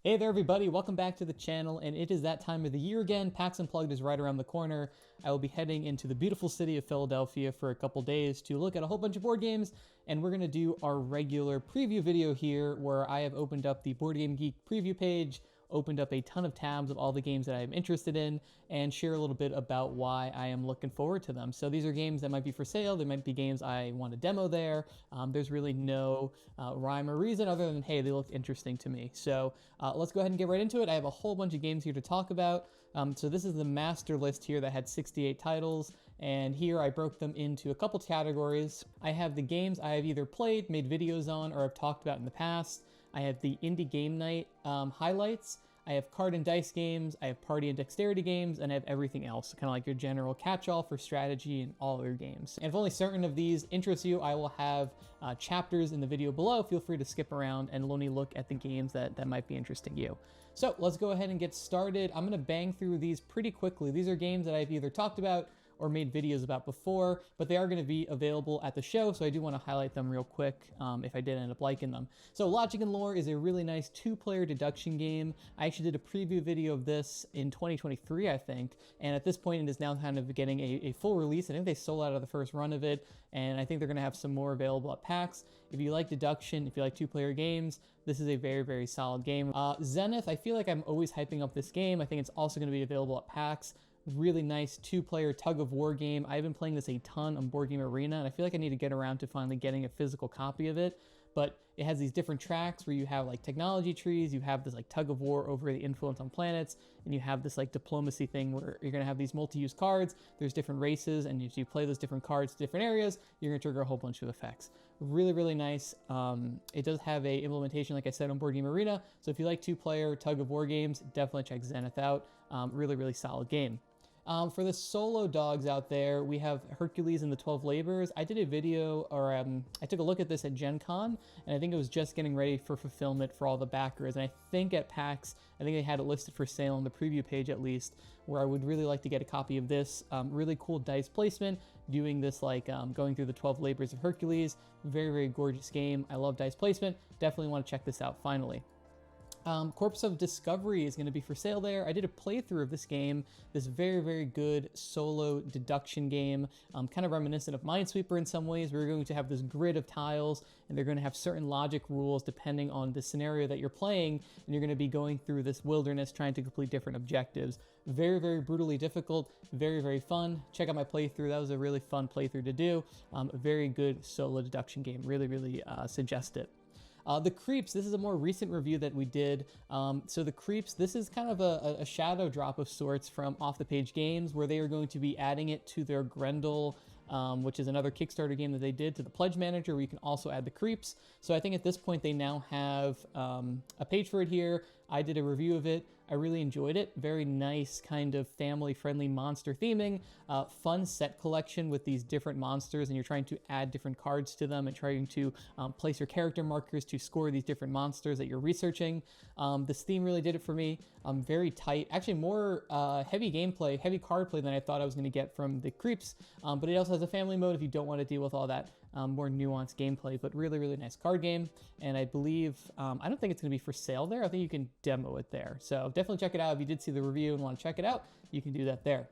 Hey there everybody, welcome back to the channel, and it is that time of the year again. Pax Unplugged is right around the corner. I will be heading into the beautiful city of Philadelphia for a couple days to look at a whole bunch of board games, and we're going to do our regular preview video here where I have opened up the Board Game Geek preview page, opened up a ton of tabs of all the games that I am interested in, and share a little bit about why I am looking forward to them. So these are games that might be for sale, they might be games I want to demo there. There's really no rhyme or reason other than, hey, they look interesting to me. So let's go ahead and get right into it. I have a whole bunch of games here to talk about. So this is the master list here that had 68 titles, and here I broke them into a couple categories. I have the games I have either played, made videos on, or I've talked about in the past. I have the Indie Game Night highlights, I have card and dice games, I have party and dexterity games, and I have everything else, kind of like your general catch-all for strategy and all other games. And if only certain of these interest you, I will have chapters in the video below. Feel free to skip around and only look at the games that might be interesting you. So let's go ahead and get started. I'm gonna bang through these pretty quickly. These are games that I've either talked about or made videos about before, but they are going to be available at the show, so I do want to highlight them real quick if I did end up liking them. So Logic and Lore is a really nice two-player deduction game. I actually did a preview video of this in 2023, I think, and at this point it is now kind of getting a full release. I think they sold out of the first run of it, and I think they're going to have some more available at PAX. If you like deduction, if you like two-player games, this is a very, very solid game. Zenith, I feel like I'm always hyping up this game. I think it's also going to be available at PAX. Really nice two-player tug-of-war game. I've been playing this a ton on Board Game Arena, and I feel like I need to get around to finally getting a physical copy of it. But it has these different tracks where you have like technology trees, you have this like tug-of-war over the influence on planets, and you have this like diplomacy thing where you're gonna have these multi-use cards, there's different races, and if you play those different cards to different areas, you're gonna trigger a whole bunch of effects. Really, really nice. It does have a implementation, like I said, on Board Game Arena, so if you like two-player tug-of-war games, definitely check Zenith out. Really, really solid game. For the solo dogs out there, we have Hercules and the 12 Labors. I did a video, or I took a look at this at Gen Con, and I think it was just getting ready for fulfillment for all the backers. And I think at PAX, I think they had it listed for sale on the preview page at least, where I would really like to get a copy of this. Really cool dice placement, doing this like going through the 12 Labors of Hercules. Very, very gorgeous game. I love dice placement. Definitely want to check this out finally. Corpse of Discovery is going to be for sale there. I did a playthrough of this game, this very, very good solo deduction game, kind of reminiscent of Minesweeper in some ways. We're going to have this grid of tiles, and they're going to have certain logic rules depending on the scenario that you're playing, and you're going to be going through this wilderness trying to complete different objectives. Very, very brutally difficult, very, very fun. Check out my playthrough. That was a really fun playthrough to do. A very good solo deduction game. Really, really suggest it. The Creeps, this is a more recent review that we did. So the Creeps, this is kind of a shadow drop of sorts from Off the Page Games, where they are going to be adding it to their Grendel, which is another Kickstarter game that they did, to the Pledge Manager, where you can also add the Creeps. So I think at this point they now have a page for it here. I did a review of it. I really enjoyed it. Very nice kind of family-friendly monster theming. Fun set collection with these different monsters, and you're trying to add different cards to them and trying to place your character markers to score these different monsters that you're researching. This theme really did it for me. Very tight. Actually more heavy gameplay, heavy card play than I thought I was going to get from the Creeps. But it also has a family mode if you don't want to deal with all that more nuanced gameplay, but really, really nice card game. And I believe, I don't think it's going to be for sale there. I think you can demo it there. So definitely check it out. If you did see the review and want to check it out, you can do that there.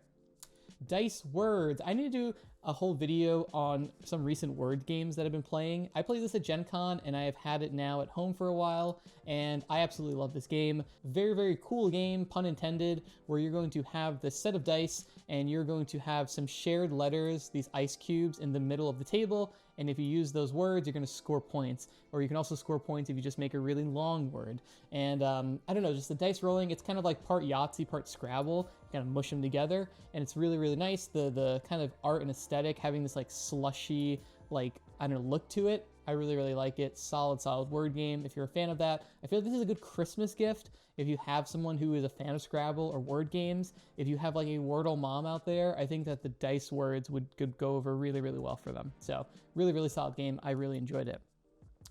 Dice Words. I need to do a whole video on some recent word games that I've been playing. I played this at Gen Con, and I have had it now at home for a while, and I absolutely love this game. Very, very cool game, pun intended, where you're going to have this set of dice, and you're going to have some shared letters, these ice cubes, in the middle of the table, and if you use those words, you're going to score points. Or you can also score points if you just make a really long word. And I don't know, just the dice rolling, it's kind of like part Yahtzee, part Scrabble. You kind of mush them together, and it's really, really nice. The kind of art and aesthetic, having this like slushy, like, I don't know, look to it. I really, really like it. Solid, solid word game. If you're a fan of that, I feel like this is a good Christmas gift. If you have someone who is a fan of Scrabble or word games, if you have like a Wordle mom out there, I think that the Dice Words could go over really, really well for them. So really, really solid game. I really enjoyed it.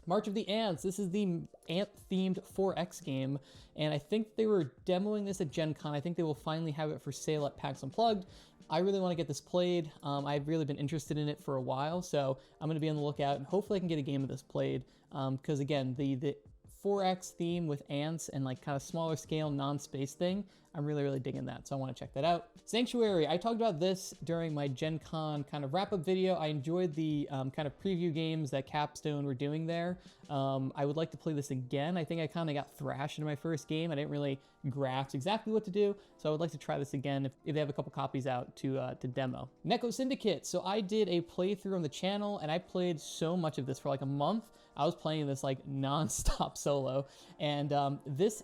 March of the Ants. This is the ant-themed 4X game, and I think they were demoing this at Gen Con. I think they will finally have it for sale at PAX Unplugged. I really want to get this played. I've really been interested in it for a while, so I'm going to be on the lookout, and hopefully I can get a game of this played, because again, the 4X theme with ants and like kind of smaller scale non-space thing. I'm really, really digging that, so I want to check that out. Sanctuary, I talked about this during my Gen Con kind of wrap-up video. I enjoyed the kind of preview games that Capstone were doing there. I would like to play this again. I think I kind of got thrashed in my first game. I didn't really grasp exactly what to do, so I would like to try this again if they have a couple copies out to demo. Neko Syndicate, so I did a playthrough on the channel, and I played so much of this for like a month. I was playing this like non-stop solo, and this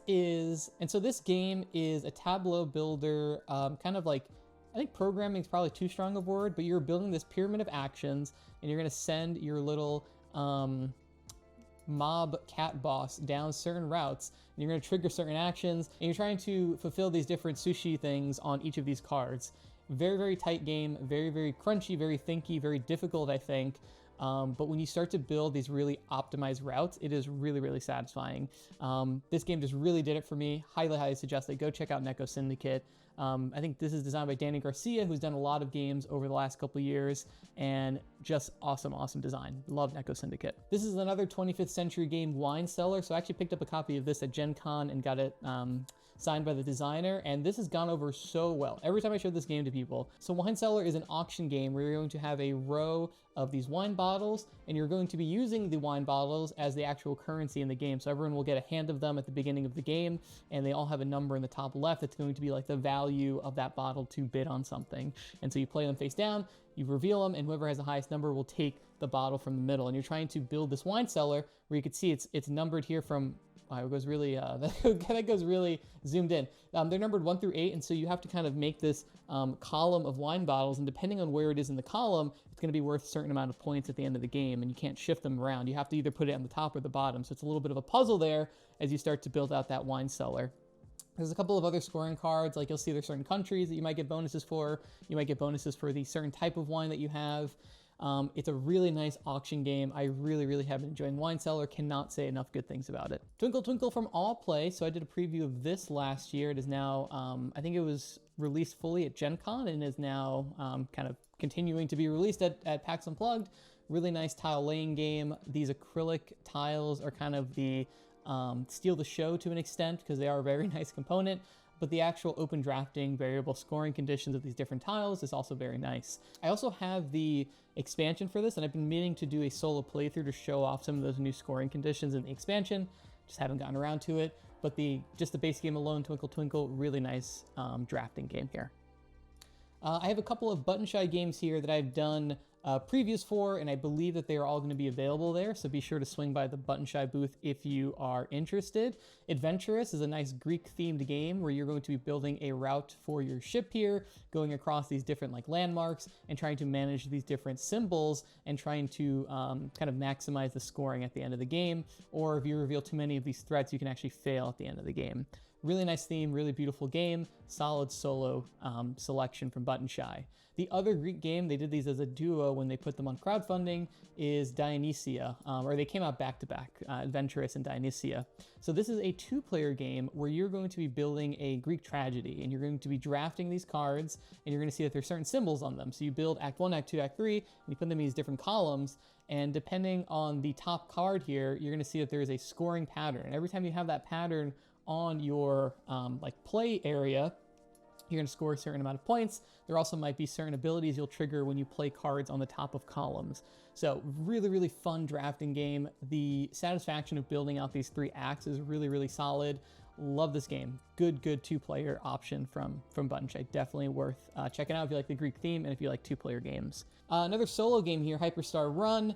game is a tableau builder, kind of like, I think programming is probably too strong a word, but you're building this pyramid of actions, and you're gonna send your little mob cat boss down certain routes, and you're gonna trigger certain actions, and you're trying to fulfill these different sushi things on each of these cards. Very, very tight game, very, very crunchy, very thinky, very difficult, I think. But when you start to build these really optimized routes, it is really, really satisfying. This game just really did it for me. Highly, highly suggest it. Go check out Neko Syndicate. I think this is designed by Danny Garcia, who's done a lot of games over the last couple of years, and just awesome, awesome design. Love Neko Syndicate. This is another 25th century game, Wine Cellar. So I actually picked up a copy of this at Gen Con and got it signed by the designer, and this has gone over so well every time I show this game to people. So Wine Cellar is an auction game where you're going to have a row of these wine bottles, and you're going to be using the wine bottles as the actual currency in the game. So everyone will get a hand of them at the beginning of the game, and they all have a number in the top left that's going to be like the value of that bottle to bid on something. And so you play them face down, you reveal them, and whoever has the highest number will take the bottle from the middle. And you're trying to build this wine cellar where you can see it's numbered here from, wow, it goes really, that goes really zoomed in. They're numbered 1 through 8, and so you have to kind of make this column of wine bottles, and depending on where it is in the column, it's going to be worth a certain amount of points at the end of the game, and you can't shift them around. You have to either put it on the top or the bottom, so it's a little bit of a puzzle there as you start to build out that wine cellar. There's a couple of other scoring cards, like you'll see there's certain countries that you might get bonuses for. You might get bonuses for the certain type of wine that you have. It's a really nice auction game. I really, really have been enjoying Wine Cellar. Cannot say enough good things about it. Twinkle Twinkle from All Play. So I did a preview of this last year. It is now, I think it was released fully at Gen Con and is now kind of continuing to be released at PAX Unplugged. Really nice tile laying game. These acrylic tiles are kind of the steal the show to an extent because they are a very nice component. But the actual open drafting variable scoring conditions of these different tiles is also very nice. I also have the expansion for this, and I've been meaning to do a solo playthrough to show off some of those new scoring conditions in the expansion. Just haven't gotten around to it. But just the base game alone, Twinkle Twinkle, really nice drafting game here. I have a couple of Button Shy games here that I've done previews for, and I believe that they are all going to be available there, so be sure to swing by the Button Shy booth if you are interested. Adventurous is a nice Greek-themed game where you're going to be building a route for your ship here, going across these different like landmarks and trying to manage these different symbols and trying to kind of maximize the scoring at the end of the game, or if you reveal too many of these threats, you can actually fail at the end of the game. Really nice theme, really beautiful game, solid solo selection from Button Shy. The other Greek game, they did these as a duo when they put them on crowdfunding, is Dionysia, or they came out back-to-back, Adventurous and Dionysia. So this is a 2-player game where you're going to be building a Greek tragedy, and you're going to be drafting these cards, and you're going to see that there's certain symbols on them. So you build Act 1, Act 2, Act 3, and you put them in these different columns, and depending on the top card here, you're going to see that there is a scoring pattern. And every time you have that pattern on your like play area, you're going to score a certain amount of points. There also might be certain abilities you'll trigger when you play cards on the top of columns. So really, really fun drafting game. The satisfaction of building out these 3 acts is really, really solid. Love this game. Good 2-player option from Button Shy. Definitely worth checking out if you like the Greek theme and if you like 2-player games. Another solo game here, Hyperstar Run,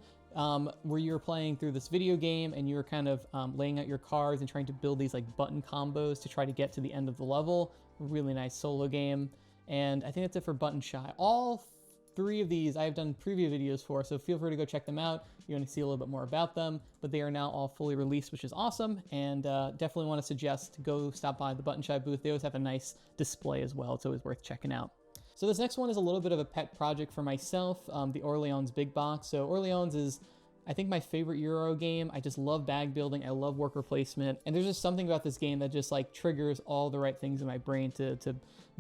where you're playing through this video game and you're kind of laying out your cards and trying to build these like button combos to try to get to the end of the level. Really nice solo game. And I think that's it for Button Shy. All 3 of these I have done preview videos for, so feel free to go check them out if you want to see a little bit more about them. But they are now all fully released, which is awesome, and definitely want to suggest to go stop by the Button Shy booth. They always have a nice display as well. It's always worth checking out. So this next one is a little bit of a pet project for myself, the Orleans Big Box. So Orleans is, I think, my favorite Euro game. I just love bag building. I love worker placement. And there's just something about this game that just like triggers all the right things in my brain to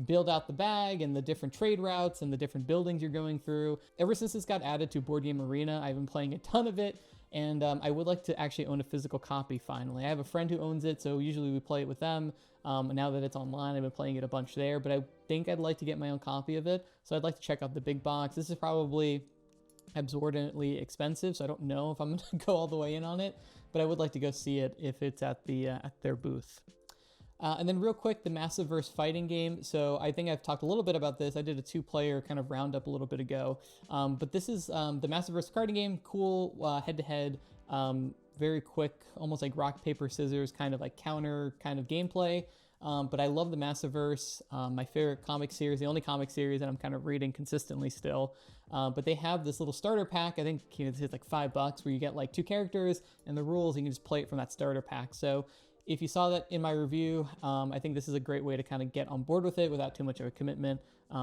build out the bag and the different trade routes and the different buildings you're going through. Ever since this got added to Board Game Arena, I've been playing a ton of it. and I would like to actually own a physical copy finally. I have a friend who owns it, so usually we play it with them. Now that it's online, I've been playing it a bunch there, but I think I'd like to get my own copy of it, so I'd like to check out the big box. This is probably absorbently expensive, so I don't know if I'm going to go all the way in on it, but I would like to go see it if it's at their booth. And then real quick, the Massiverse fighting game. So I think I've talked a little bit about this. I did a 2-player kind of roundup a little bit ago. But this is the Massiverse carding game. Cool head-to-head, very quick, almost like rock, paper, scissors, kind of like counter kind of gameplay. But I love the Massiverse, my favorite comic series, the only comic series that I'm kind of reading consistently still. But they have this little starter pack. I think it's like $5 where you get like 2 characters and the rules. You can just play it from that starter pack. So if you saw that in my review, I think this is a great way to kind of get on board with it without too much of a commitment.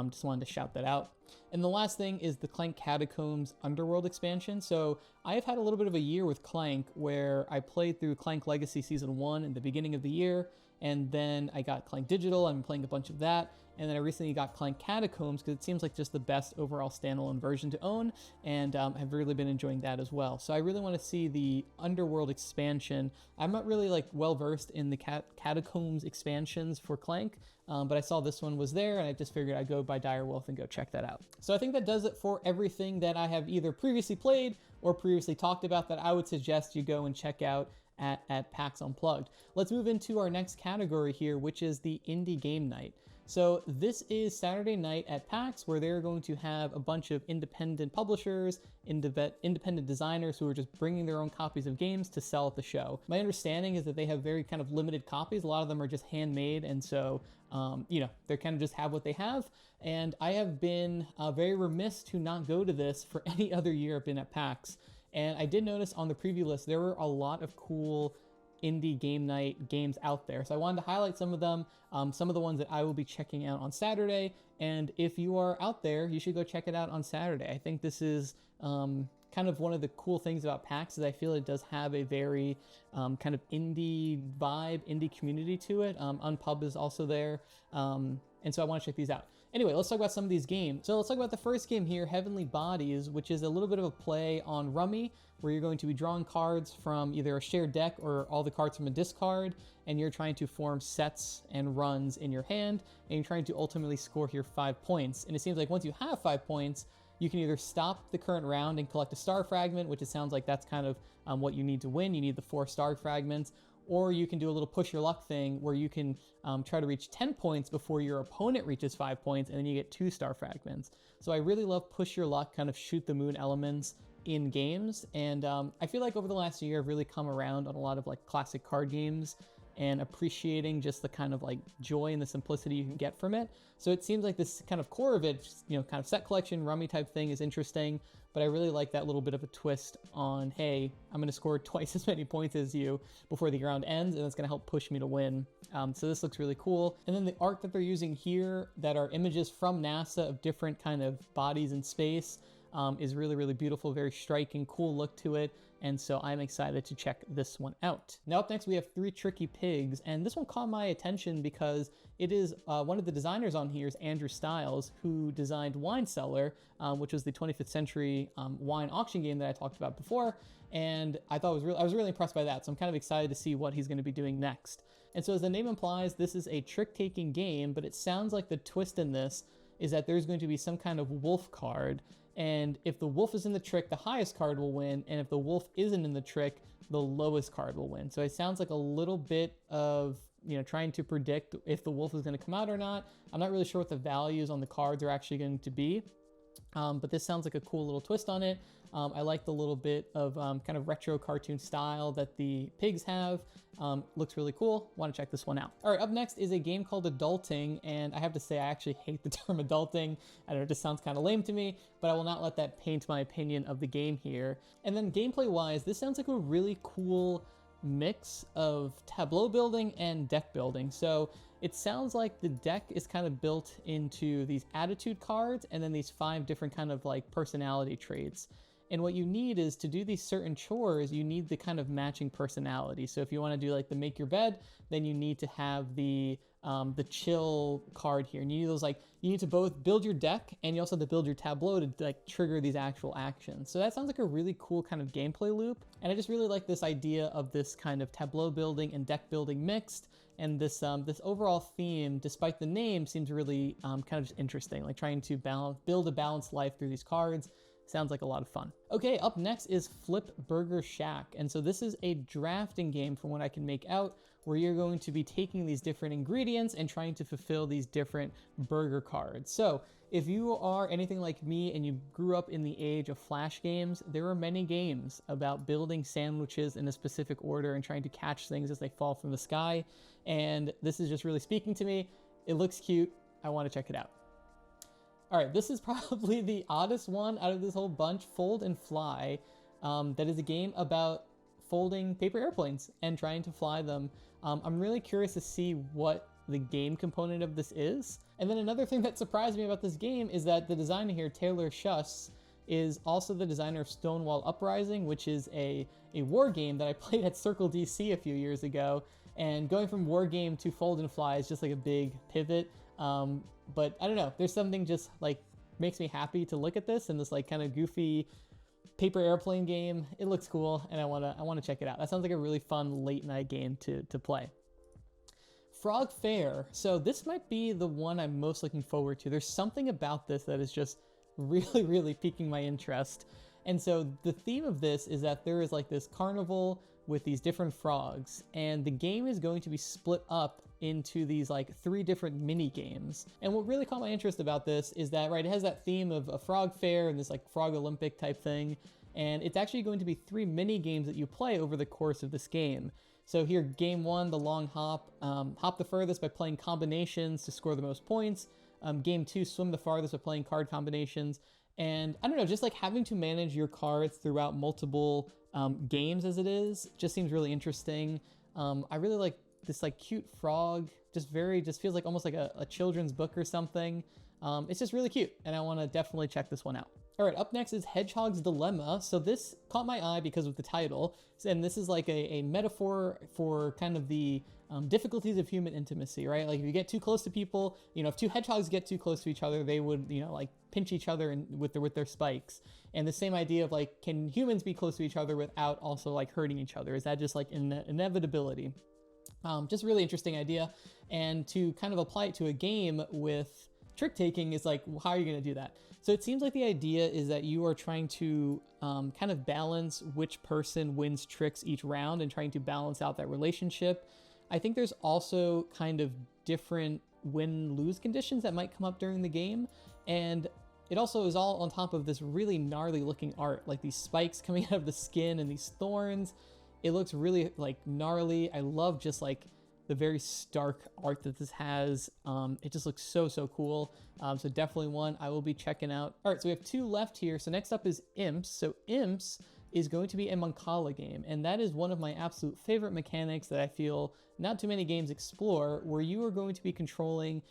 Just wanted to shout that out. And the last thing is the Clank Catacombs Underworld expansion. So I have had a little bit of a year with Clank where I played through Clank Legacy Season 1 in the beginning of the year, and then I got Clank Digital. I'm playing a bunch of that. And then I recently got Clank Catacombs because it seems like just the best overall standalone version to own, and I've really been enjoying that as well. So I really want to see the Underworld expansion. I'm not really like well versed in the Catacombs expansions for Clank, but I saw this one was there, and I just figured I'd go by Direwolf and go check that out. So I think that does it for everything that I have either previously played or previously talked about that I would suggest you go and check out at Pax Unplugged. Let's move into our next category here, which is the Indie Game Night. So this is Saturday night at PAX, where they're going to have a bunch of independent publishers, independent designers who are just bringing their own copies of games to sell at the show. My understanding is that they have very kind of limited copies. A lot of them are just handmade, and so they kind of just have what they have. And I have been very remiss to not go to this for any other year I've been at PAX. And I did notice on the preview list there were a lot of cool indie game night games out there. So I wanted to highlight some of them, some of the ones that I will be checking out on Saturday. And if you are out there, you should go check it out on Saturday. I think this is kind of one of the cool things about PAX is I feel it does have a very kind of indie vibe, indie community to it. Unpub is also there. And so I want to check these out. Anyway, let's talk about some of these games. So let's talk about the first game here, Heavenly Bodies, which is a little bit of a play on Rummy, where you're going to be drawing cards from either a shared deck or all the cards from a discard, and you're trying to form sets and runs in your hand, and you're trying to ultimately score here 5 points. And it seems like once you have 5 points, you can either stop the current round and collect a star fragment, which it sounds like that's kind of what you need to win. You need the 4 star fragments. Or you can do a little push your luck thing where you can try to reach 10 points before your opponent reaches 5 points, and then you get 2 star fragments. So I really love push your luck, kind of shoot the moon elements in games. And I feel like over the last year, I've really come around on a lot of like classic card games and appreciating just the kind of like joy and the simplicity you can get from it. So it seems like this kind of core of it, just, kind of set collection, Rummy type thing is interesting, but I really like that little bit of a twist on, hey, I'm gonna score twice as many points as you before the round ends, and it's gonna help push me to win. So this looks really cool. And then the art that they're using here that are images from NASA of different kind of bodies in space is really, really beautiful, very striking, cool look to it. And so I'm excited to check this one out. Now up next, we have 3 Tricky Pigs, and this one caught my attention because it is one of the designers on here is Andrew Stiles, who designed Wine Cellar, which was the 25th century wine auction game that I talked about before. And I thought I was really impressed by that. So I'm kind of excited to see what he's going to be doing next. And so as the name implies, this is a trick-taking game, but it sounds like the twist in this is that there's going to be some kind of wolf card. And if the wolf is in the trick, the highest card will win. And if the wolf isn't in the trick, the lowest card will win. So it sounds like a little bit of, trying to predict if the wolf is going to come out or not. I'm not really sure what the values on the cards are actually going to be. But this sounds like a cool little twist on it. I like the little bit of kind of retro cartoon style that the pigs have. Looks really cool. Want to check this one out. All right, up next is a game called Adulting, and I have to say I actually hate the term adulting. I don't know, it just sounds kind of lame to me, but I will not let that paint my opinion of the game here. And then gameplay-wise, this sounds like a really cool mix of tableau building and deck building. So it sounds like the deck is kind of built into these attitude cards and then these 5 different kind of like personality traits. And what you need is to do these certain chores, you need the kind of matching personality. So if you want to do like the make your bed, then you need to have the chill card here. And you need those, like, you need to both build your deck and you also have to build your tableau to like trigger these actual actions. So that sounds like a really cool kind of gameplay loop. And I just really like this idea of this kind of tableau building and deck building mixed. And this overall theme, despite the name, seems really kind of just interesting, like trying to build a balanced life through these cards. Sounds like a lot of fun. Okay, up next is Flip Burger Shack. And so this is a drafting game from what I can make out, where you're going to be taking these different ingredients and trying to fulfill these different burger cards. So if you are anything like me and you grew up in the age of Flash games, there are many games about building sandwiches in a specific order and trying to catch things as they fall from the sky. And this is just really speaking to me. It looks cute. I want to check it out. All right, this is probably the oddest one out of this whole bunch, Fold and Fly. That is a game about folding paper airplanes and trying to fly them. I'm really curious to see what the game component of this is. And then another thing that surprised me about this game is that the designer here, Taylor Schuss, is also the designer of Stonewall Uprising, which is a war game that I played at Circle DC a few years ago. And going from war game to Fold and Fly is just like a big pivot. But I don't know, there's something just like makes me happy to look at this and this like kind of goofy paper airplane game. It looks cool and I wanna check it out. That sounds like a really fun late night game to play. Frog Faire. So this might be the one I'm most looking forward to. There's something about this that is just really, really piquing my interest. And so the theme of this is that there is like this carnival with these different frogs, and the game is going to be split up into these like 3 different mini games. And what really caught my interest about this is that, right, it has that theme of a frog fair and this like frog Olympic type thing. And it's actually going to be 3 mini games that you play over the course of this game. So here, game 1, the long hop, hop the furthest by playing combinations to score the most points. Game 2, swim the farthest by playing card combinations. And I don't know, just like having to manage your cards throughout multiple games as it is, just seems really interesting. I really like this like cute frog, just feels like almost like a children's book or something. It's just really cute, and I want to definitely check this one out. All right, up next is Hedgehog's Dilemma. So this caught my eye because of the title, and this is like a metaphor for kind of the difficulties of human intimacy, right? Like if you get too close to people, you know, if 2 hedgehogs get too close to each other, they would, you know, like pinch each other with their spikes. And the same idea of like, can humans be close to each other without also like hurting each other? Is that just like an inevitability? Just really interesting idea. And to kind of apply it to a game with trick taking is like, how are you going to do that? So it seems like the idea is that you are trying to kind of balance which person wins tricks each round and trying to balance out that relationship. I think there's also kind of different win-lose conditions that might come up during the game. And it also is all on top of this really gnarly looking art, like these spikes coming out of the skin and these thorns. It looks really like gnarly. I love just like the very stark art that this has. It just looks so cool. So definitely one I will be checking out. All right, so we have 2 left here. So next up is Imps. So Imps is going to be a Mancala game, and that is one of my absolute favorite mechanics that I feel not too many games explore, where you are going to be controlling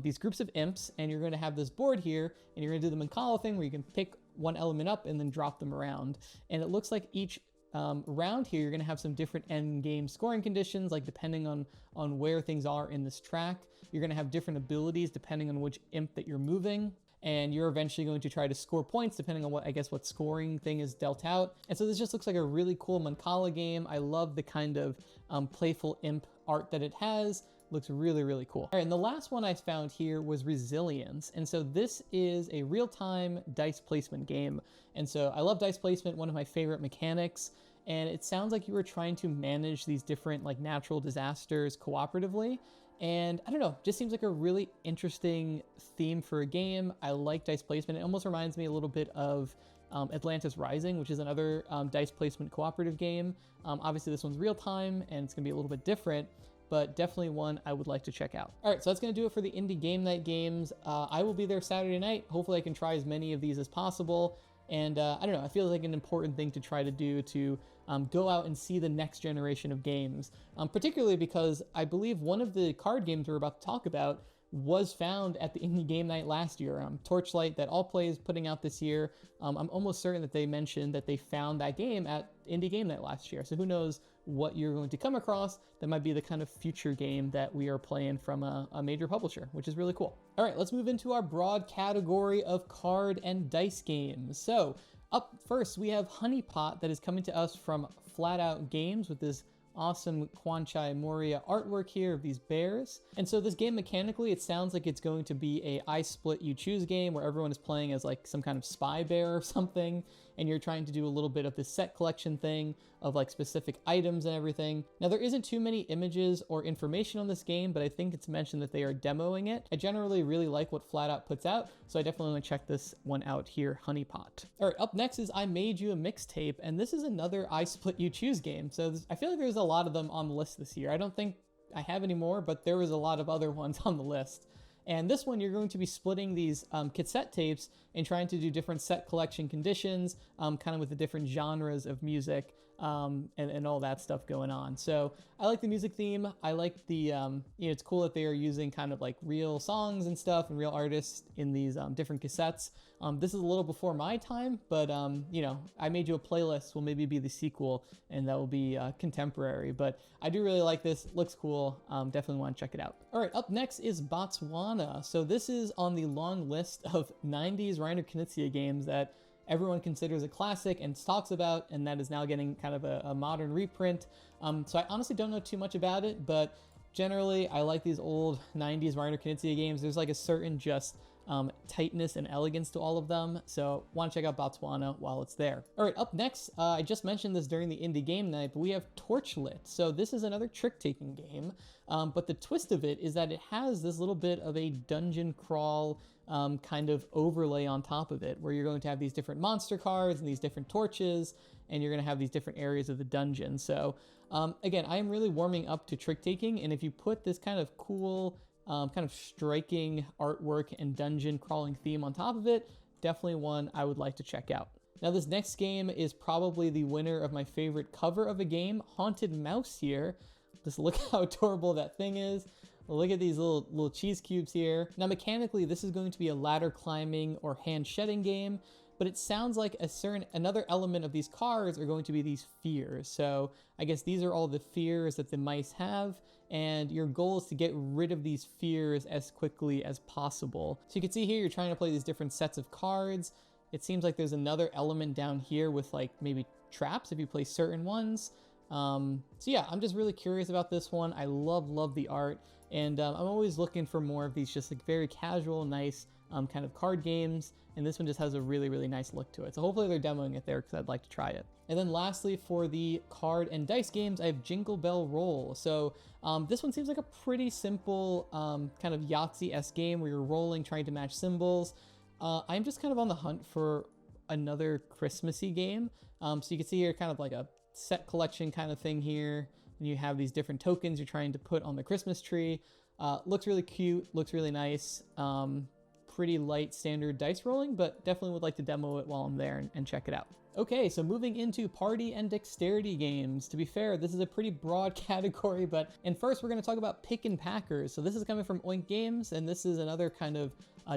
these groups of imps, and you're going to have this board here, and you're going to do the Mancala thing where you can pick one element up and then drop them around. And it looks like each round here, you're going to have some different end game scoring conditions, like depending on where things are in this track. You're going to have different abilities depending on which imp that you're moving. And you're eventually going to try to score points depending on what scoring thing is dealt out. And so this just looks like a really cool Mancala game. I love the kind of playful imp art that it has. Looks really cool. All right, and the last one I found here was Resilience. And so this is a real-time dice placement game. And so I love dice placement, one of my favorite mechanics. And it sounds like you were trying to manage these different like natural disasters cooperatively. And I don't know, just seems like a really interesting theme for a game. I like dice placement. It almost reminds me a little bit of Atlantis Rising, which is another dice placement cooperative game. Obviously this one's real time and it's gonna be a little bit different, but definitely one I would like to check out. All right, so that's gonna do it for the Indie Game Night games. I will be there Saturday night. Hopefully I can try as many of these as possible. And I don't know, it feels like an important thing to try to do to go out and see the next generation of games, particularly because I believe one of the card games we're about to talk about was found at the Indie Game Night last year. Torchlit, that All Play is putting out this year. I'm almost certain that they mentioned that they found that game at Indie Game Night last year. So who knows what you're going to come across that might be the kind of future game that we are playing from a major publisher, which is really cool. All right, let's move into our broad category of card and dice games. So up first, we have Honeypot that is coming to us from Flat Out Games with this awesome Kwanchai Moria artwork here of these bears. And so this game mechanically, it sounds like it's going to be a I Split You Choose game where everyone is playing as like some kind of spy bear or something, and you're trying to do a little bit of this set collection thing of like specific items and everything. Now there isn't too many images or information on this game, but I think it's mentioned that they are demoing it. I generally really like what Flat Out puts out, so I definitely want to check this one out here, Honeypot. All right, up next is I Made You a Mixtape, and this is another I Split You Choose game. So I feel like there's a lot of them on the list this year. I don't think I have any more, but there was a lot of other ones on the list. And this one, you're going to be splitting these cassette tapes and trying to do different set collection conditions, kind of with the different genres of music and all that stuff going on. So I like the music theme. I like the, it's cool that they are using kind of like real songs and stuff and real artists in these different cassettes. This is a little before my time, but I Made You a Playlist will maybe be the sequel, and that will be contemporary. But I do really like this. Looks cool. Definitely want to check it out. All right, up next is Botswana. So this is on the long list of 90s Reiner Knizia games that everyone considers a classic and talks about, and that is now getting kind of a modern reprint. So I honestly don't know too much about it, but generally I like these old 90s Reiner Knizia games. There's like a certain just tightness and elegance to all of them. So want to check out Botswana while it's there. All right, up next, I just mentioned this during the Indie Game Night, but we have Torchlit. So this is another trick-taking game, but the twist of it is that it has this little bit of a dungeon crawl kind of overlay on top of it, where you're going to have these different monster cards and these different torches, and you're going to have these different areas of the dungeon. So again, I am really warming up to trick-taking, and if you put this kind of cool kind of striking artwork and dungeon crawling theme on top of it, definitely one I would like to check out. Now this next game is probably the winner of my favorite cover of a game, Haunted Mouse here. Just look how adorable that thing is. Look at these little cheese cubes here. Now mechanically, this is going to be a ladder climbing or hand shedding game, but it sounds like another element of these cards are going to be these fears. So I guess these are all the fears that the mice have, and your goal is to get rid of these fears as quickly as possible. So you can see here, you're trying to play these different sets of cards. It seems like there's another element down here with like maybe traps if you play certain ones. So yeah, I'm just really curious about this one. I love the art, and I'm always looking for more of these just like very casual, nice kind of card games, and this one just has a really nice look to it. So hopefully they're demoing it there, because I'd like to try it. And then lastly, for the card and dice games, I have Jingle Bell Roll. So this one seems like a pretty simple kind of Yahtzee-esque game where you're rolling, trying to match symbols. I'm just kind of on the hunt for another Christmassy game. So you can see here kind of like a set collection kind of thing here, and you have these different tokens you're trying to put on the Christmas tree. Looks really cute, looks really nice. Pretty light standard dice rolling, but definitely would like to demo it while I'm there and check it out. Okay, so moving into party and dexterity games. To be fair, this is a pretty broad category, and first we're going to talk about Pick and Packers. So this is coming from Oink Games, and this is another kind of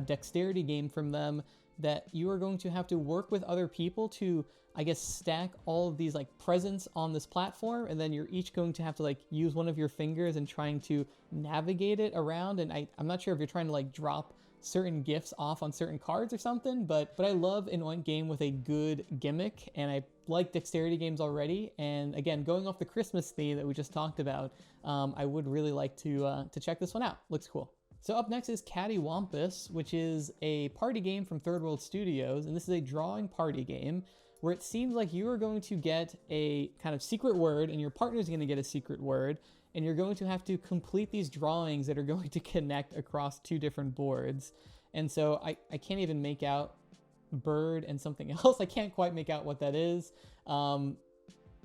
dexterity game from them that you are going to have to work with other people to, I guess, stack all of these like presents on this platform, and then you're each going to have to like use one of your fingers and trying to navigate it around. And I'm not sure if you're trying to like drop certain gifts off on certain cards or something, but I love an Oink game with a good gimmick, and I like dexterity games already. And again, going off the Christmas theme that we just talked about, I would really like to check this one out. Looks cool. So up next is Cattywampus, which is a party game from Third World Studios, and this is a drawing party game where it seems like you are going to get a kind of secret word, and your partner is going to get a secret word, and you're going to have to complete these drawings that are going to connect across two different boards. And so I can't even make out bird and something else. I can't quite make out what that is.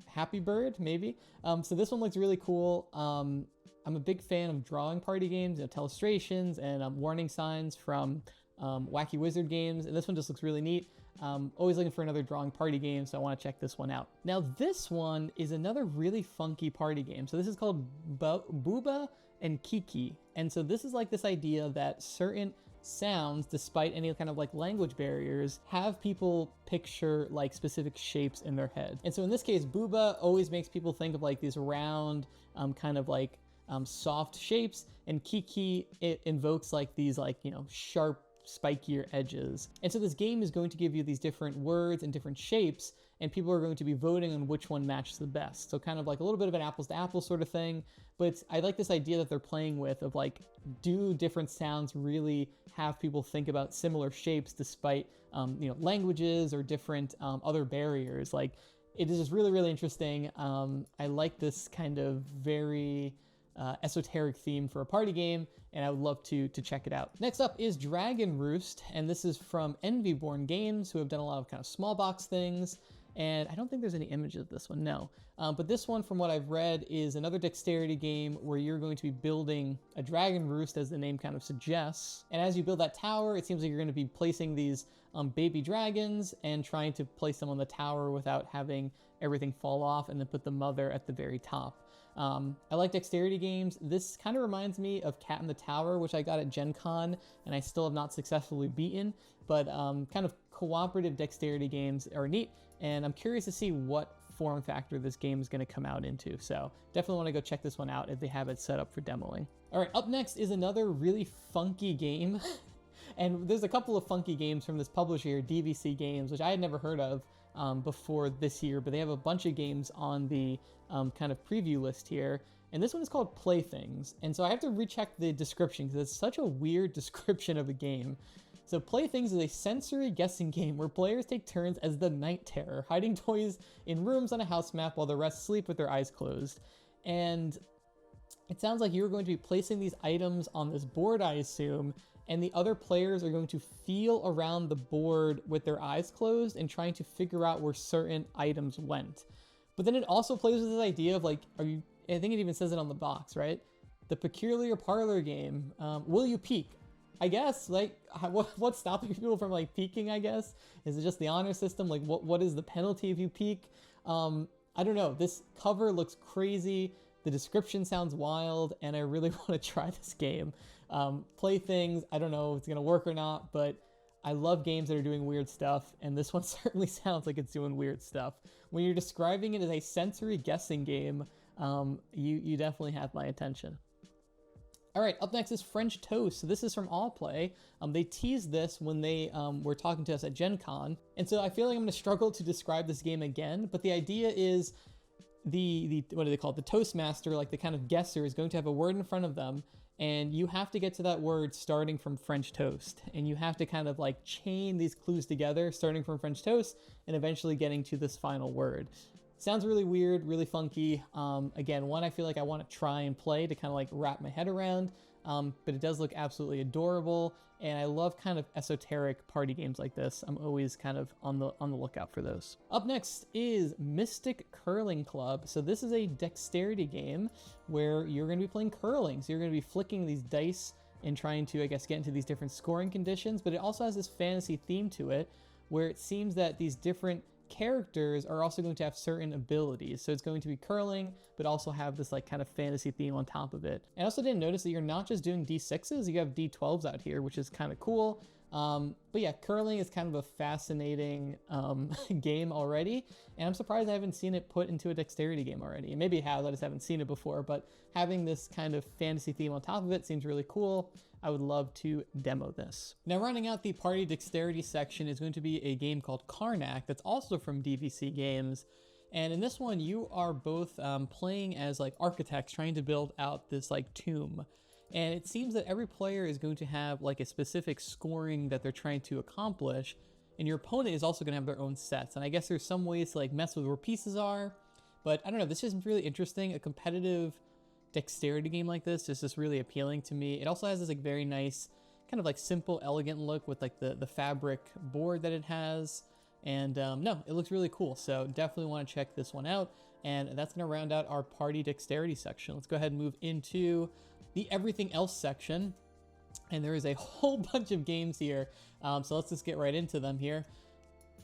Happy Bird, maybe. So this one looks really cool. I'm a big fan of drawing party games, telestrations and warning signs from Wacky Wizard games, and this one just looks really neat. Always looking for another drawing party game, so I want to check this one out. Now this one is another really funky party game. So this is called Bouba and Kiki, And so this is like this idea that certain sounds, despite any kind of like language barriers, have people picture like specific shapes in their head. And so in this case, Bouba always makes people think of like these round, kind of like soft shapes, and Kiki, it invokes like these like, you know, sharp, spikier edges. And so this game is going to give you these different words and different shapes, and people are going to be voting on which one matches the best. So kind of like a little bit of an apples to apples sort of thing, but I like this idea that they're playing with of like, do different sounds really have people think about similar shapes despite, you know, languages or different other barriers? Like, it is just really, really interesting. I like this kind of very esoteric theme for a party game, and I would love to check it out. Next up is Dragon Roost, and this is from Envyborn Games, who have done a lot of kind of small box things. And I don't think there's any images of this one, no. But this one, from what I've read, is another dexterity game where you're going to be building a dragon roost, as the name kind of suggests. And as you build that tower, it seems like you're going to be placing these baby dragons and trying to place them on the tower without having everything fall off, and then put the mother at the very top. I like dexterity games. This kind of reminds me of Cat in the Tower, which I got at Gen Con, and I still have not successfully beaten, but kind of cooperative dexterity games are neat, and I'm curious to see what form factor this game is going to come out into. So definitely want to go check this one out if they have it set up for demoing. All right, up next is another really funky game. And there's a couple of funky games from this publisher here, DVC Games, which I had never heard of before this year, but they have a bunch of games on the kind of preview list here. And this one is called Playthings. And so I have to recheck the description because it's such a weird description of a game. So Playthings is a sensory guessing game where players take turns as the Night Terror, hiding toys in rooms on a house map while the rest sleep with their eyes closed. And it sounds like you're going to be placing these items on this board, I assume, and the other players are going to feel around the board with their eyes closed and trying to figure out where certain items went. But then it also plays with this idea of like, I think it even says it on the box, right? The peculiar parlor game. Will you peek? I guess, like, what's stopping people from like peeking, I guess? Is it just the honor system? Like, what is the penalty if you peek? I don't know. This cover looks crazy. The description sounds wild, and I really want to try this game. Playthings, I don't know if it's going to work or not, but I love games that are doing weird stuff, and this one certainly sounds like it's doing weird stuff. When you're describing it as a sensory guessing game, you definitely have my attention. All right, up next is French Toast. So this is from Allplay. They teased this when they were talking to us at Gen Con, and so I feel like I'm going to struggle to describe this game again, but the idea is the what do they call it? The Toastmaster, like the kind of guesser, is going to have a word in front of them, and you have to get to that word starting from French toast. And you have to kind of like chain these clues together, starting from French toast and eventually getting to this final word. Sounds really weird, really funky. Again, one I feel like I want to try and play to kind of like wrap my head around, but it does look absolutely adorable. And I love kind of esoteric party games like this. I'm always kind of on the lookout for those. Up next is Mystic Curling Club. So this is a dexterity game where you're going to be playing curling. So you're going to be flicking these dice and trying to, I guess, get into these different scoring conditions. But it also has this fantasy theme to it where it seems that these different characters are also going to have certain abilities. So it's going to be curling, but also have this like kind of fantasy theme on top of it. And I also didn't notice that you're not just doing D6s, you have D12s out here, which is kind of cool. But yeah, curling is kind of a fascinating game already, and I'm surprised I haven't seen it put into a dexterity game already. And maybe it has, I just haven't seen it before, but having this kind of fantasy theme on top of it seems really cool. I would love to demo this. Now, rounding out the party dexterity section is going to be a game called Karnak that's also from DVC Games. And in this one, you are both playing as like architects trying to build out this like tomb. And it seems that every player is going to have like a specific scoring that they're trying to accomplish. And your opponent is also going to have their own sets. And I guess there's some ways to like mess with where pieces are. But I don't know, this is really interesting. A competitive dexterity game like this is just really appealing to me. It also has this like very nice kind of like simple, elegant look with like the fabric board that it has. And no, it looks really cool. So definitely want to check this one out. And that's going to round out our party dexterity section. Let's go ahead and move into the everything else section. And there is a whole bunch of games here. So let's just get right into them here.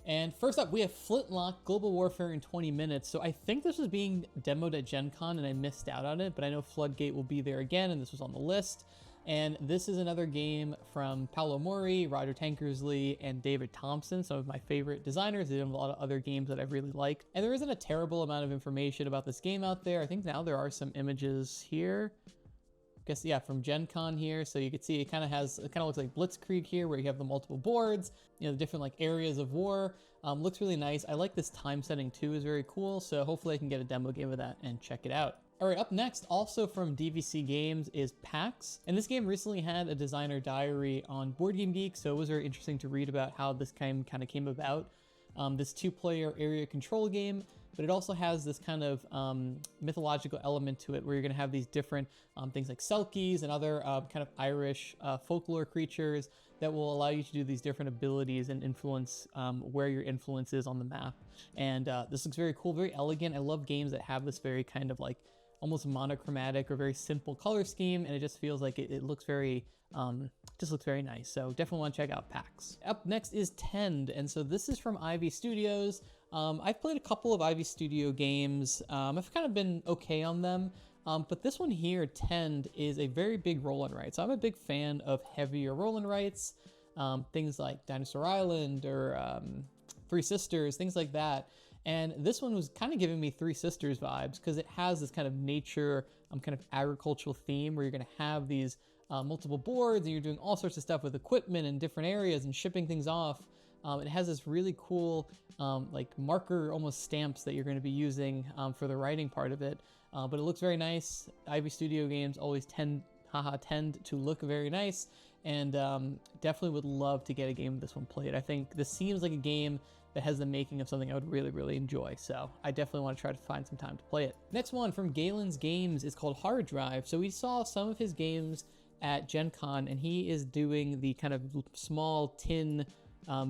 And first up, we have Flinklock Global Warfare in 20 minutes. So I think this was being demoed at Gen Con and I missed out on it, but I know Floodgate will be there again and this was on the list. And this is another game from Paolo Mori, Roger Tankersley, and David Thompson, some of my favorite designers. They have a lot of other games that I've really liked. And there isn't a terrible amount of information about this game out there. I think now there are some images here. I guess, yeah, from Gen Con here. So you can see it kind of looks like Blitzkrieg here, where you have the multiple boards, you know, the different like areas of war. Looks really nice. I like this time setting too, is very cool. So hopefully I can get a demo game of that and check it out. All right, up next, also from DVC Games, is Pacts. And this game recently had a designer diary on Board Game Geek, so it was very interesting to read about how this game kind of came about. This 2-player area control game, but it also has this kind of mythological element to it, where you're going to have these different things like selkies and other kind of Irish folklore creatures that will allow you to do these different abilities and influence where your influence is on the map. And this looks very cool, very elegant. I love games that have this very kind of like almost monochromatic or very simple color scheme, and it just feels like it looks very just looks very nice. So definitely want to check out Packs. Up next is Tend, and so this is from Ivy Studios. I've played a couple of Ivy Studio games. I've kind of been okay on them, but this one here, Tend, is a very big roll and write. So I'm a big fan of heavier roll and writes, things like Dinosaur Island or Three Sisters, things like that. And this one was kind of giving me Three Sisters vibes, because it has this kind of nature, kind of agricultural theme, where you're going to have these multiple boards and you're doing all sorts of stuff with equipment in different areas and shipping things off. It has this really cool like marker almost stamps that you're going to be using for the writing part of it. But it looks very nice. Ivy Studio games always tend to look very nice, and definitely would love to get a game of this one played. I think this seems like a game that has the making of something I would really, really enjoy. So I definitely want to try to find some time to play it. Next one from Galen's Games is called Hard Drive. So we saw some of his games at Gen Con, and he is doing the kind of small tin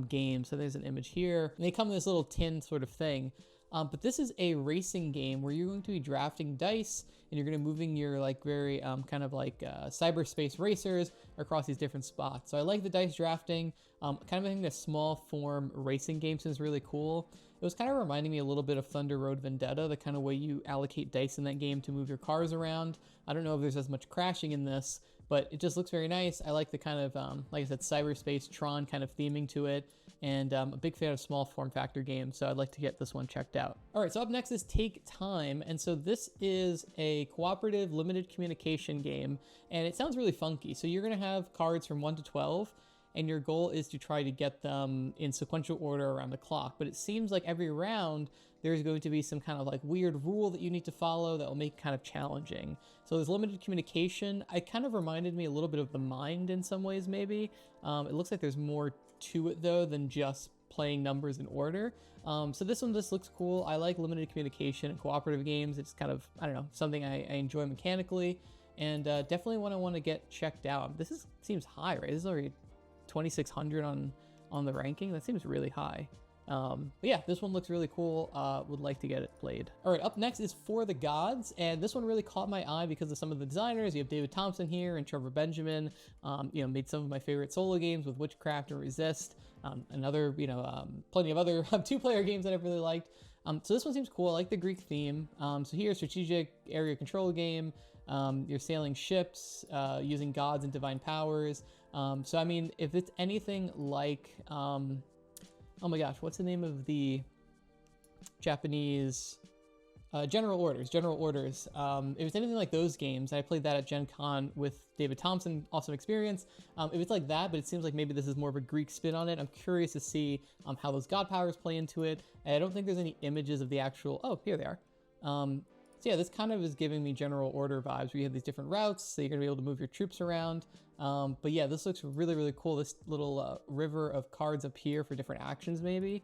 game. So there's an image here. And they come in this little tin sort of thing. But this is a racing game where you're going to be drafting dice, and you're going to be moving your like very kind of like cyberspace racers across these different spots. So I like the dice drafting. Kind of making a small form racing game seems really cool. It was kind of reminding me a little bit of Thunder Road Vendetta, the kind of way you allocate dice in that game to move your cars around. I don't know if there's as much crashing in this, but it just looks very nice. I like the kind of, like I said, cyberspace Tron kind of theming to it. And I'm a big fan of small form factor games, so I'd like to get this one checked out. All right, so up next is Take Time. And so this is a cooperative limited communication game, and it sounds really funky. So you're gonna have cards from 1 to 12, and your goal is to try to get them in sequential order around the clock. But it seems like every round, there's going to be some kind of like weird rule that you need to follow that will make it kind of challenging. So there's limited communication. It kind of reminded me a little bit of The Mind in some ways, maybe. It looks like there's more to it though than just playing numbers in order. So this one just looks cool. I like limited communication and cooperative games. It's kind of, I don't know, something I enjoy mechanically, and definitely want to get checked out. This seems high, right? This is already 2,600 on the ranking. That seems really high. But yeah, this one looks really cool. Would like to get it played. All right, up next is For the Gods, and this one really caught my eye because of some of the designers. You have David Thompson here and Trevor Benjamin. Made some of my favorite solo games with Witchcraft and Resist. Another, plenty of other 2-player games that I've really liked. So this one seems cool. I like the Greek theme. So here's strategic area control game. You're sailing ships, using gods and divine powers. So I mean, if it's anything like, oh my gosh, what's the name of the Japanese General Orders? If it's anything like those games, and I played that at Gen Con with David Thompson, awesome experience. If it's like that, but it seems like maybe this is more of a Greek spin on it, I'm curious to see how those god powers play into it. And I don't think there's any images of the actual, oh, here they are. So yeah, this kind of is giving me General Order vibes, where you have these different routes, so you're gonna be able to move your troops around. But yeah, this looks really, really cool. This little river of cards up here for different actions, maybe.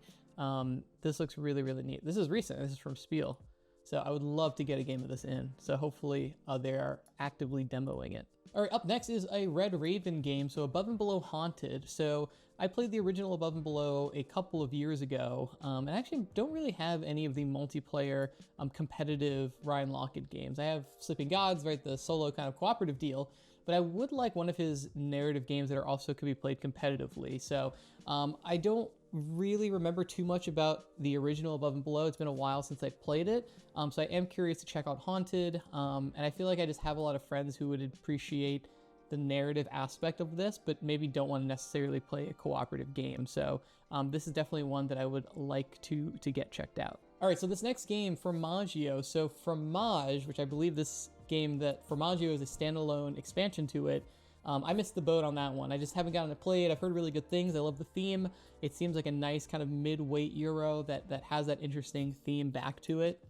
This looks really, really neat. This is recent. This is from Spiel. So I would love to get a game of this in. So hopefully they are actively demoing it. All right, up next is a Red Raven game, so Above and Below Haunted. So I played the original Above and Below a couple of years ago, and I actually don't really have any of the multiplayer competitive Ryan Lockett games. I have Sleeping Gods, right, the solo kind of cooperative deal, but but I would like one of his narrative games that are also could be played competitively. So I don't really remember too much about the original Above and Below. It's been a while since I played it, so I am curious to check out Haunted, and I feel like I just have a lot of friends who would appreciate the narrative aspect of this, but maybe don't want to necessarily play a cooperative game. So this is definitely one that I would like to get checked out. All right, so this next game, Formaggio. So Fromage, which I believe this game that Formaggio is a standalone expansion to it, I missed the boat on that one. I just haven't gotten to play it. I've heard really good things. I love the theme. It seems like a nice kind of mid-weight Euro that has that interesting theme back to it.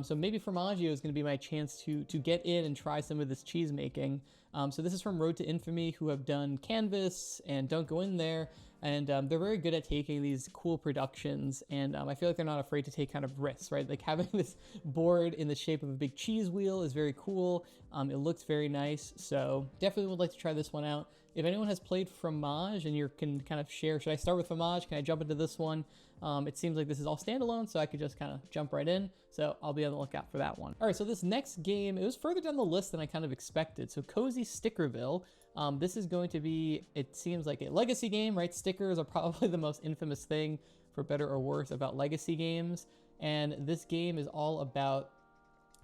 So maybe Formaggio is going to be my chance to get in and try some of this cheese making. So this is from Road to Infamy, who have done Canvas and Don't Go In There, and they're very good at taking these cool productions, and I feel like they're not afraid to take kind of risks, right? Like having this board in the shape of a big cheese wheel is very cool. It looks very nice, so definitely would like to try this one out. If anyone has played Fromage and you can kind of share, should I start with Fromage? Can I jump into this one? It seems like this is all standalone, so I could just kind of jump right in. So I'll be on the lookout for that one. All right, so this next game, it was further down the list than I kind of expected. So Cozy Stickerville. This is going to be, it seems like a legacy game, right? Stickers are probably the most infamous thing, for better or worse, about legacy games. And this game is all about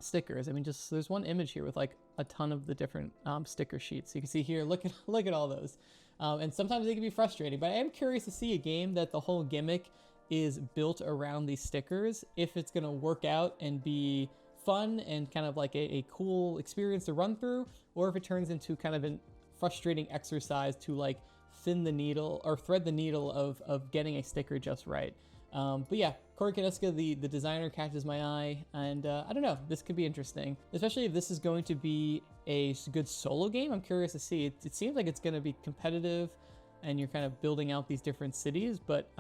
stickers. I mean, just there's one image here with like a ton of the different sticker sheets. You can see here, look at all those. And sometimes they can be frustrating, but I am curious to see a game that the whole gimmick is built around these stickers, if it's going to work out and be fun and kind of like a cool experience to run through, or if it turns into kind of a frustrating exercise to like thin the needle or thread the needle of getting a sticker just right. But yeah, Cory Konieczka, the designer, catches my eye, and I don't know, this could be interesting, especially if this is going to be a good solo game. I'm curious to see. It seems like it's going to be competitive, and you're kind of building out these different cities, but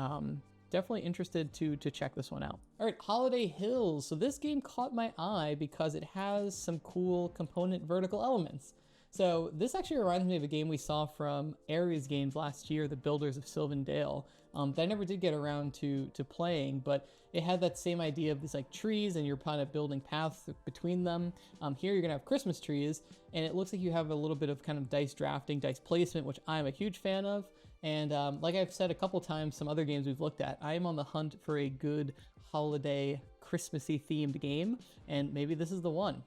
definitely interested to check this one out. All right, Holiday Hills. So this game caught my eye because it has some cool component vertical elements. So this actually reminds me of a game we saw from Ares Games last year, the builders of Sylvan Dale, that I never did get around to playing, but it had that same idea of these like trees and you're kind of building paths between them. Here you're gonna have Christmas trees, and it looks like you have a little bit of kind of dice drafting, dice placement, which I'm a huge fan of. And like I've said a couple times, some other games we've looked at, I am on the hunt for a good holiday Christmassy themed game, and maybe this is the one.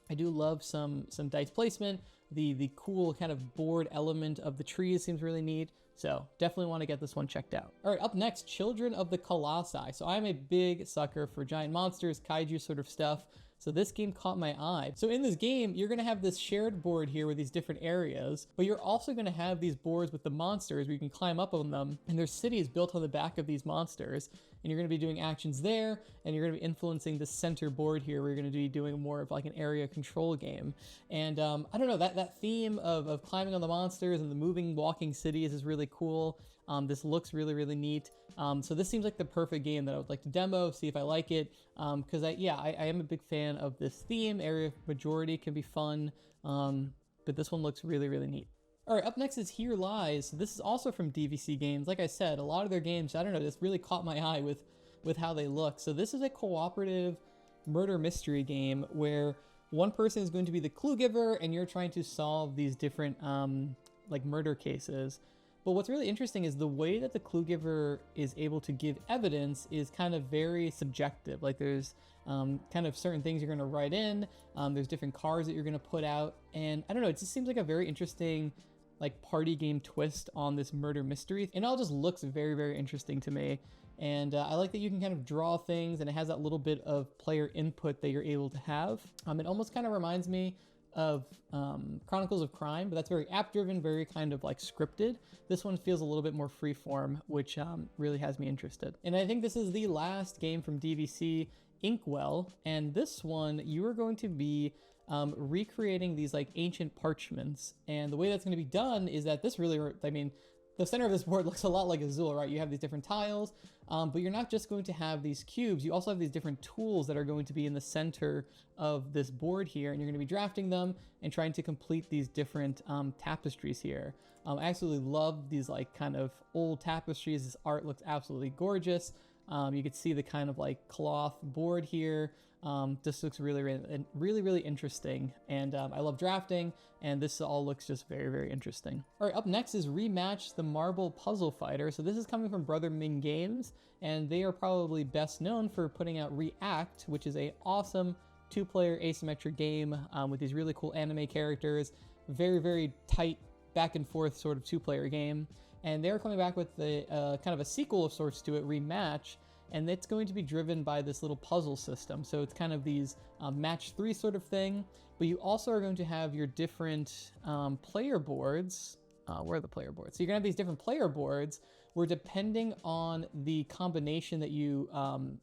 I do love some dice placement. The cool kind of board element of the trees seems really neat. So definitely want to get this one checked out. All right, up next, Children of the Colossi. So I'm a big sucker for giant monsters, kaiju sort of stuff. So this game caught my eye. So in this game, you're gonna have this shared board here with these different areas, but you're also gonna have these boards with the monsters where you can climb up on them, and there's cities built on the back of these monsters, and you're gonna be doing actions there, and you're gonna be influencing the center board here where you're gonna be doing more of like an area control game. And I don't know, that theme of climbing on the monsters and the moving, walking cities is really cool. This looks really, really neat. So this seems like the perfect game that I would like to demo, see if I like it. Because I am a big fan of this theme. Area of Majority can be fun, but this one looks really, really neat. All right, up next is Here Lies. So this is also from DVC Games. Like I said, a lot of their games, I don't know, this really caught my eye with how they look. So this is a cooperative murder mystery game where one person is going to be the clue giver, and you're trying to solve these different like murder cases. But what's really interesting is the way that the clue giver is able to give evidence is kind of very subjective. Like there's kind of certain things you're going to write in, there's different cards that you're going to put out, and I don't know, it just seems like a very interesting like party game twist on this murder mystery, and it all just looks very, very interesting to me. And I like that you can kind of draw things, and it has that little bit of player input that you're able to have. It almost kind of reminds me of Chronicles of Crime, but that's very app-driven, very kind of like scripted. This one feels a little bit more freeform, which really has me interested. And I think this is the last game from DVC, Inkwell, and this one you are going to be recreating these like ancient parchments, and the way that's going to be done is that this really, I mean, the center of this board looks a lot like Azul, right? You have these different tiles, but you're not just going to have these cubes. You also have these different tools that are going to be in the center of this board here, and you're going to be drafting them and trying to complete these different tapestries here. I absolutely love these like kind of old tapestries. This art looks absolutely gorgeous. You could see the kind of like cloth board here. This looks really interesting, and I love drafting, and this all looks just very interesting. All right, up next is Rematch the Marble Puzzle Fighter. So this is coming from Brother Ming Games, and they are probably best known for putting out React, which is a awesome 2-player asymmetric game with these really cool anime characters, very tight back and forth sort of 2-player game. And they're coming back with the kind of a sequel of sorts to it, Rematch, and it's going to be driven by this little puzzle system. So it's kind of these match 3 sort of thing, but you also are going to have your different player boards. Where are the player boards? So you're gonna have these different player boards where, depending on the combination that you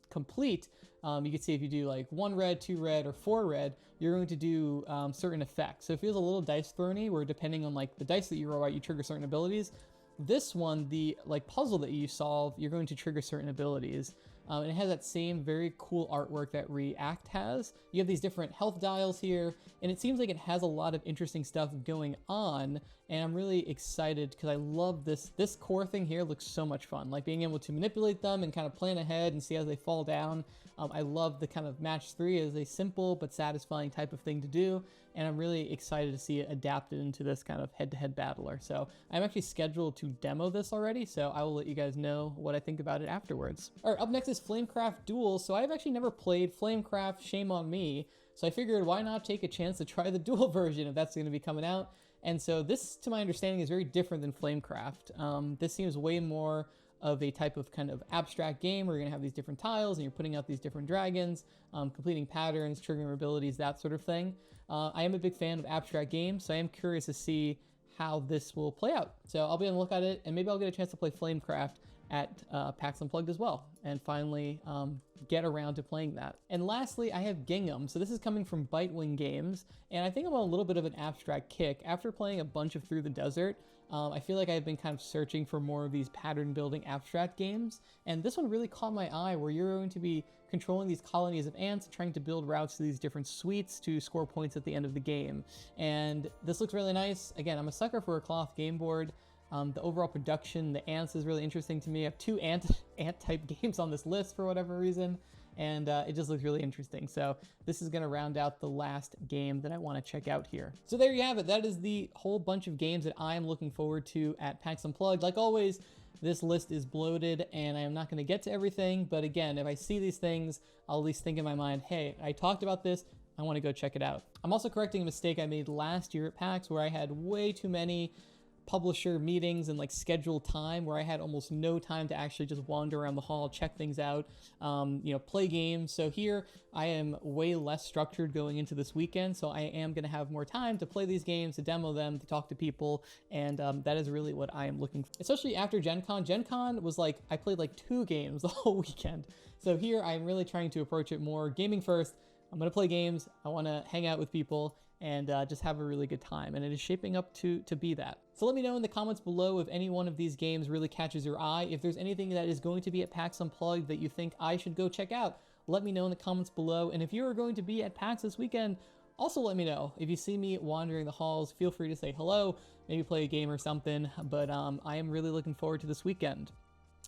complete, you can see if you do like 1 red, 2 red, or 4 red, you're going to do certain effects. So it feels a little dice throny, where depending on like the dice that you roll out, you trigger certain abilities. This one, the like puzzle that you solve, you're going to trigger certain abilities. And it has that same very cool artwork that React has. You have these different health dials here, and it seems like it has a lot of interesting stuff going on, and I'm really excited because I love this. This core thing here looks so much fun, like being able to manipulate them and kind of plan ahead and see as they fall down. I love the kind of match 3 as a simple but satisfying type of thing to do, and I'm really excited to see it adapted into this kind of head-to-head battler. So I'm actually scheduled to demo this already, so I will let you guys know what I think about it afterwards. All right, up next is Flamecraft Duels. So I've actually never played Flamecraft, shame on me. So I figured, why not take a chance to try the dual version if that's going to be coming out. And so this, to my understanding, is very different than Flamecraft. This seems way more of a type of kind of abstract game where you're gonna have these different tiles and you're putting out these different dragons, completing patterns, triggering abilities, that sort of thing. I am a big fan of abstract games, so I am curious to see how this will play out. So I'll be on the lookout at it, and maybe I'll get a chance to play Flamecraft at Pax Unplugged as well, and finally get around to playing that. And lastly, I have Gingham. So this is coming from Bitewing Games, and I think I'm on a little bit of an abstract kick. After playing a bunch of Through the Desert, I feel like I've been kind of searching for more of these pattern building abstract games, and this one really caught my eye, where you're going to be controlling these colonies of ants and trying to build routes to these different suites to score points at the end of the game. And this looks really nice. Again, I'm a sucker for a cloth game board. The overall production, the ants, is really interesting to me. I have 2 ant type games on this list for whatever reason, and it just looks really interesting. So this is going to round out the last game that I want to check out here. So there you have it. That is the whole bunch of games that I'm looking forward to at PAX Unplugged. Like always, this list is bloated, and I am not going to get to everything, but again, if I see these things, I'll at least think in my mind, hey, I talked about this, I want to go check it out. I'm also correcting a mistake I made last year at PAX, where I had way too many publisher meetings and like scheduled time, where I had almost no time to actually just wander around the hall, check things out, play games. So here I am way less structured going into this weekend, so I am going to have more time to play these games, to demo them, to talk to people, and that is really what I am looking for, especially after Gen Con. Gen Con was like, I played like 2 games the whole weekend. So here I'm really trying to approach it more gaming first. I'm going to play games, I want to hang out with people, and just have a really good time, and it is shaping up to be that. So let me know in the comments below if any one of these games really catches your eye. If there's anything that is going to be at PAX Unplugged that you think I should go check out, let me know in the comments below. And if you are going to be at PAX this weekend, also let me know. If you see me wandering the halls, feel free to say hello, maybe play a game or something, but I am really looking forward to this weekend.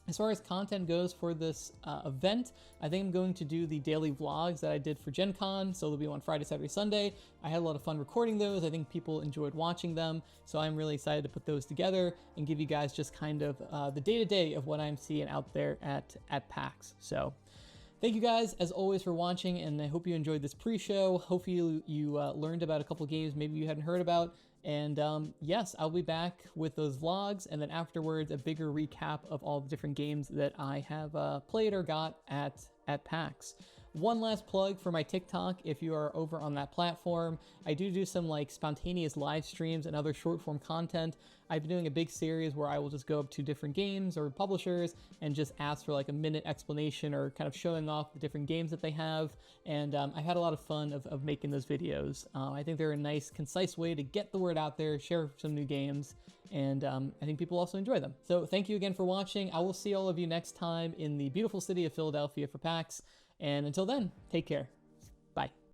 As far as content goes for this event, I think I'm going to do the daily vlogs that I did for Gen Con, so they'll be on Friday, Saturday, Sunday. I had a lot of fun recording those. I think people enjoyed watching them, so I'm really excited to put those together and give you guys just kind of the day-to-day of what I'm seeing out there at PAX. So thank you guys, as always, for watching, and I hope you enjoyed this pre-show. Hopefully you learned about a couple games maybe you hadn't heard about. And yes, I'll be back with those vlogs, and then afterwards a bigger recap of all the different games that I have played or got at PAX. One last plug for my TikTok. If you are over on that platform, I do some like spontaneous live streams and other short form content. I've been doing a big series where I will just go up to different games or publishers and just ask for like a minute explanation or kind of showing off the different games that they have. And I've had a lot of fun of making those videos. I think they're a nice, concise way to get the word out there, share some new games, and I think people also enjoy them. So thank you again for watching. I will see all of you next time in the beautiful city of Philadelphia for PAX. And until then, take care. Bye.